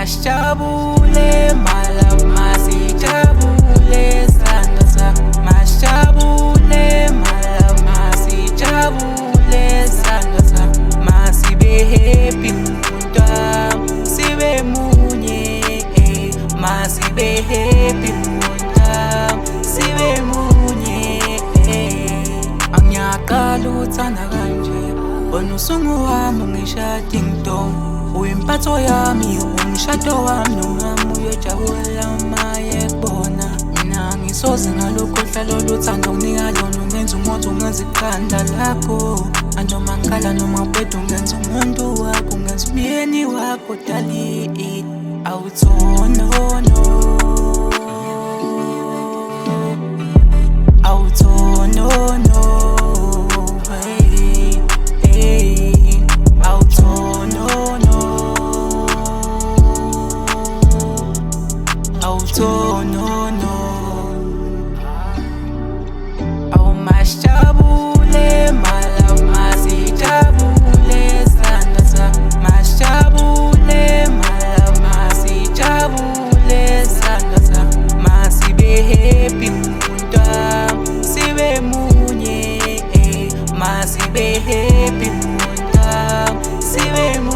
Masijabule my love, masijabule sana. Masijabule my love, masijabule sana. Masibe happy munda, sibe munye. Masibe happy munda, sibe munye. Anyakala uthanda kanje, bona usungu wami ngishada ingidongo. Uyimpatho yami, umshado wami nongami uyojabula maye kubona. Mina ngisoze ngalokho hlalo luthando unika lona ungenza umuntu ungenza iqanda lakho. Anoma ngikhala noma ubheda ungenza umuntu wakho, ungenza umyeni wakho dali. Awuthono no, awuthono no. Oh no no, oh masijabule my love, masijabule sana. Masijabule my love, masijabule sana. Masibe happy munda, sibe munye. Masibe happy munda, sibe munye.